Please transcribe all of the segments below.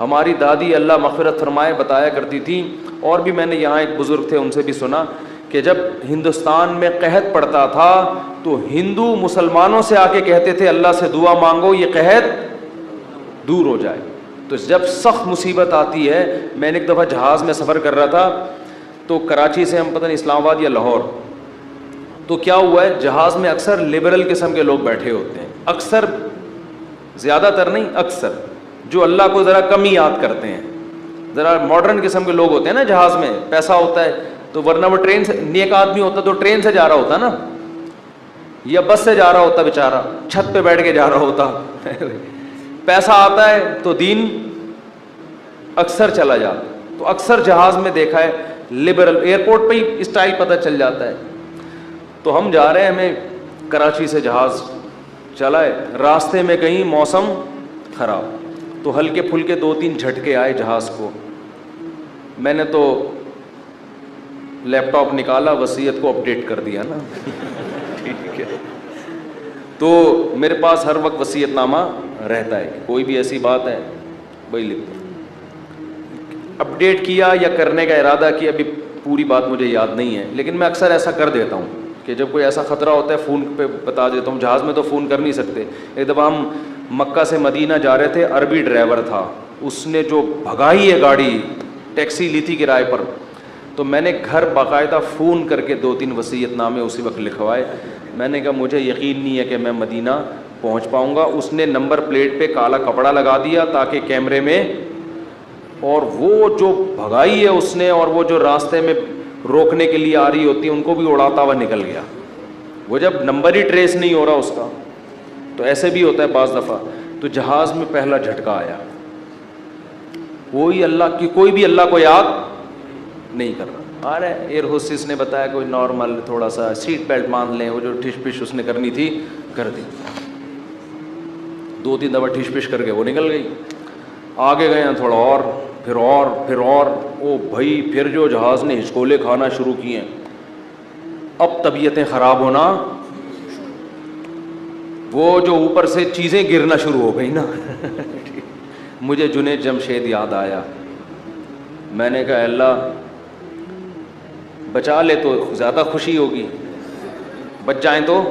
ہماری دادی اللہ مغفرت فرمائے بتایا کرتی تھی، اور بھی میں نے یہاں ایک بزرگ تھے ان سے بھی سنا کہ جب ہندوستان میں قحط پڑتا تھا تو ہندو مسلمانوں سے آ کے کہتے تھے اللہ سے دعا مانگو یہ قحط دور ہو جائے۔ تو جب سخت مصیبت آتی ہے، میں نے ایک دفعہ جہاز میں سفر کر رہا تھا تو کراچی سے ہم پتہ نہیں اسلام آباد یا لاہور، تو کیا ہوا ہے جہاز میں اکثر لبرل قسم کے لوگ بیٹھے ہوتے ہیں، اکثر، زیادہ تر نہیں، اکثر جو اللہ کو ذرا کم ہی یاد کرتے ہیں، ذرا ماڈرن قسم کے لوگ ہوتے ہیں نا جہاز میں، پیسہ ہوتا ہے تو ورنہ وہ ٹرین سے، نیک آدمی ہوتا تو ٹرین سے جا رہا ہوتا نا، یا بس سے جا رہا ہوتا بیچارہ، چھت پہ بیٹھ کے جا رہا ہوتا پیسہ آتا ہے تو دین اکثر چلا جاتا، تو اکثر جہاز میں دیکھا ہے لبرل، ایئرپورٹ پہ ہی اسٹائل پتہ چل جاتا ہے۔ تو ہم جا رہے ہیں، ہمیں کراچی سے جہاز چلا ہے، راستے میں کہیں موسم خراب، تو ہلکے پھلکے 2-3 جھٹکے آئے جہاز کو، میں نے تو لیپ ٹاپ نکالا، وصیت کو اپڈیٹ کر دیا نا ٹھیک ہے، تو میرے پاس ہر وقت وصیت نامہ رہتا ہے، کوئی بھی ایسی بات ہے وہی لکھ دو، اپڈیٹ کیا یا کرنے کا ارادہ کیا، ابھی پوری بات مجھے یاد نہیں ہے، لیکن میں اکثر ایسا کر دیتا ہوں کہ جب کوئی ایسا خطرہ ہوتا ہے فون پہ بتا دیتا ہوں، جہاز میں تو فون کر نہیں سکتے۔ ایک دفعہ ہم مکہ سے مدینہ جا رہے تھے، عربی ڈرائیور تھا، اس نے جو بھگائی ہے گاڑی، ٹیکسی لی تھی کرائے پر، تو میں نے گھر باقاعدہ فون کر کے 2-3 وصیت نامے اسی وقت لکھوائے، میں نے کہا مجھے یقین نہیں ہے کہ میں مدینہ پہنچ پاؤں گا۔ اس نے نمبر پلیٹ پہ کالا کپڑا لگا دیا تاکہ کیمرے میں، اور وہ جو بھگائی ہے اس نے، اور وہ جو راستے میں روکنے کے لیے آ رہی ہوتی ہے ان کو بھی اڑاتا ہوا نکل گیا، وہ جب نمبر ہی ٹریس نہیں ہو رہا اس کا، تو ایسے بھی ہوتا ہے بعض دفعہ۔ تو جہاز میں پہلا جھٹکا آیا، کوئی بھی اللہ کو یاد نہیں کر رہا، ارے ایئر ہوسٹس نے بتایا کوئی نارمل تھوڑا سا سیٹ بیلٹ باندھ لیں، وہ جو ٹھش پش اس نے کرنی تھی کر دی، 2-3 دفعہ ٹھش پش کر کے وہ نکل گئی، آگے گئے ہیں تھوڑا اور، پھر اور، او بھائی پھر جو جہاز نے ہچکولے کھانا شروع کیے ہیں، اب طبیعتیں خراب ہونا، وہ جو اوپر سے چیزیں گرنا شروع ہو گئی نا مجھے جنید جمشید یاد آیا، میں نے کہا اللہ بچا لے تو زیادہ خوشی ہوگی، بچ جائیں تو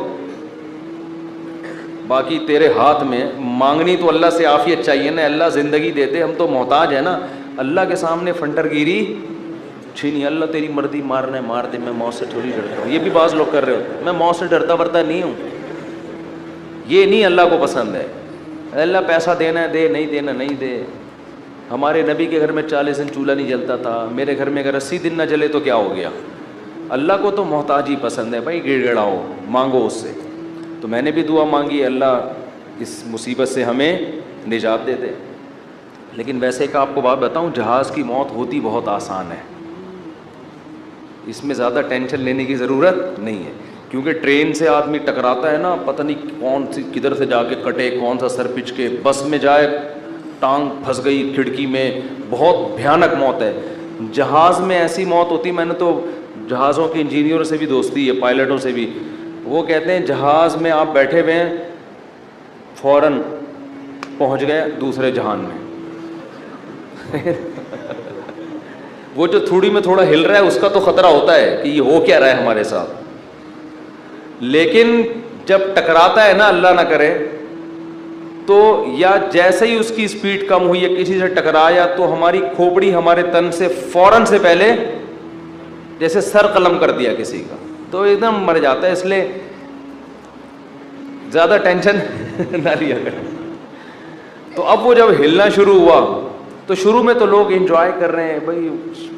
باقی تیرے ہاتھ میں، مانگنی تو اللہ سے عافیت چاہیے نا، اللہ زندگی دے دے، ہم تو محتاج ہیں نا، اللہ کے سامنے فنٹر گیری چھینی، اللہ تیری مرضی مارنا ہے مار دے، میں موت سے تھوڑی ڈرتا ہوں، یہ بھی بعض لوگ کر رہے ہوتے ہیں، میں موت سے ڈرتا ورتا نہیں ہوں، یہ نہیں اللہ کو پسند ہے، اللہ پیسہ دینا ہے دے، نہیں دینا نہیں دے۔ ہمارے نبی کے گھر میں 40 دن چولہا نہیں جلتا تھا، میرے گھر میں اگر 80 دن نہ جلے تو کیا ہو گیا؟ اللہ کو تو محتاجی پسند ہے بھائی، گڑ گڑاؤ مانگو اس سے، تو میں نے بھی دعا مانگی اللہ اس مصیبت سے ہمیں نجات دے دے۔ لیکن ویسے کہ آپ کو بات بتاؤں، جہاز کی موت ہوتی بہت آسان ہے، اس میں زیادہ ٹینشن لینے کی ضرورت نہیں ہے، کیونکہ ٹرین سے آدمی ٹکراتا ہے نا، پتہ نہیں کون سی کدھر سے جا کے کٹے، کون سا سر پچ کے، بس میں جائے ٹانگ پھنس گئی کھڑکی میں، بہت بھیانک موت ہے۔ جہاز میں ایسی موت ہوتی، میں نے تو جہازوں کے انجینئروں سے بھی دوستی ہے، پائلٹوں سے بھی، وہ کہتے ہیں جہاز میں آپ بیٹھے ہوئے ہیں، فوراً پہنچ گئے دوسرے جہان میں وہ جو تھوڑی میں تھوڑا ہل رہا ہے اس کا تو خطرہ ہوتا ہے کہ یہ ہو کیا رہا ہے ہمارے ساتھ، لیکن جب ٹکراتا ہے نا، اللہ نہ کرے، تو یا جیسے ہی اس کی سپیڈ کم ہوئی یا کسی سے ٹکرایا تو ہماری کھوپڑی ہمارے تن سے فوراً سے پہلے جیسے سر قلم کر دیا کسی کا، تو ایک دم مر جاتا ہے، اس لیے زیادہ ٹینشن نہ لیا کریں۔ تو اب وہ جب ہلنا شروع ہوا تو شروع میں تو لوگ انجوائے کر رہے ہیں بھائی،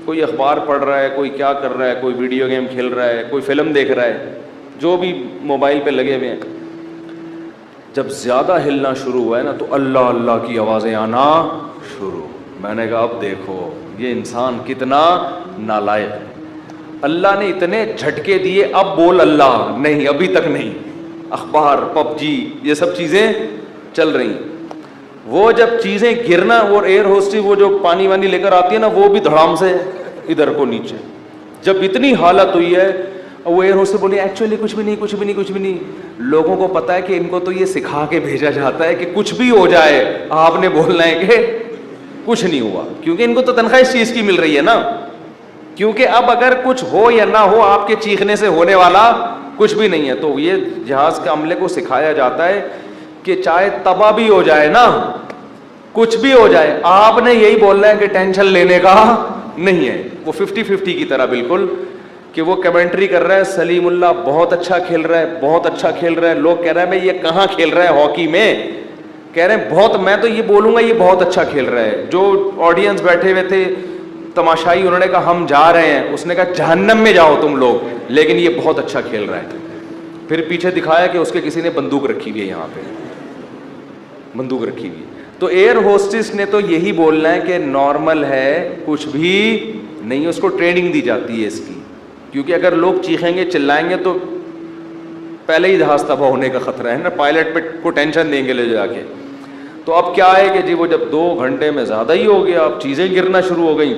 کوئی اخبار پڑھ رہا ہے، کوئی کیا کر رہا ہے، کوئی ویڈیو گیم کھیل رہا ہے، کوئی فلم دیکھ رہا ہے، جو بھی موبائل پہ لگے ہوئے ہیں۔ جب زیادہ ہلنا شروع ہوا ہے نا تو اللہ اللہ کی آوازیں آنا شروع، میں نے کہا اب دیکھو یہ انسان کتنا نالائق ہے، اللہ نے اتنے جھٹکے دیے، اب بول اللہ نہیں، ابھی تک نہیں، اخبار پب جی یہ سب چیزیں چل رہی ہیں۔ وہ جب چیزیں گرنا، اور ایئر ہوسٹس وہ جو پانی وانی لے کر آتی ہے نا، وہ بھی دھڑام سے ادھر کو نیچے، جب اتنی حالت ہوئی ہے، وہ ایئر ہوسٹس بولی ایکچولی کچھ بھی نہیں، لوگوں کو پتا ہے کہ ان کو تو یہ سکھا کے بھیجا جاتا ہے کہ کچھ بھی ہو جائے آپ نے بولنا ہے کہ کچھ نہیں ہوا, کیونکہ ان کو تو تنخواہ اس چیز کی مل رہی ہے نا. کیونکہ اب اگر کچھ ہو یا نہ ہو, آپ کے چیخنے سے ہونے والا کچھ بھی نہیں ہے. تو یہ جہاز کے عملے کو سکھایا جاتا ہے کہ چاہے تباہ بھی ہو جائے نا, کچھ بھی ہو جائے, آپ نے یہی بولنا ہے کہ ٹینشن لینے کا نہیں ہے. وہ 50-50 کی طرح بالکل, کہ وہ کمنٹری کر رہا ہے سلیم اللہ بہت اچھا کھیل رہا ہے, بہت اچھا کھیل رہا ہے. لوگ کہہ رہے ہیں بھائی یہ کہاں کھیل رہا ہے ہاکی میں, کہہ رہے ہیں بہت, میں تو یہ بولوں گا یہ بہت اچھا کھیل رہا ہے. جو آڈینس بیٹھے ہوئے تھے تماشائی, انہوں نے کہا ہم جا رہے ہیں, اس نے کہا جہنم میں جاؤ تم لوگ, لیکن یہ بہت اچھا کھیل رہا ہے. پھر پیچھے دکھایا کہ اس کے کسی نے بندوق رکھی ہوئی ہے, یہاں پہ بندوق رکھی ہوئی ہے. تو ایئر ہوسٹس نے تو یہی بولنا ہے کہ نارمل ہے, کچھ بھی نہیں, اس کو ٹریننگ دی جاتی ہے اس کی. کیونکہ اگر لوگ چیخیں گے چلائیں گے تو پہلے ہی جہاز تباہ ہونے کا خطرہ ہے نا, پائلٹ پہ کو ٹینشن دیں گے لے جا کے. تو اب کیا ہے کہ جی وہ جب 2 گھنٹے میں زیادہ ہی ہو گیا, اب چیزیں گرنا شروع ہو گئیں,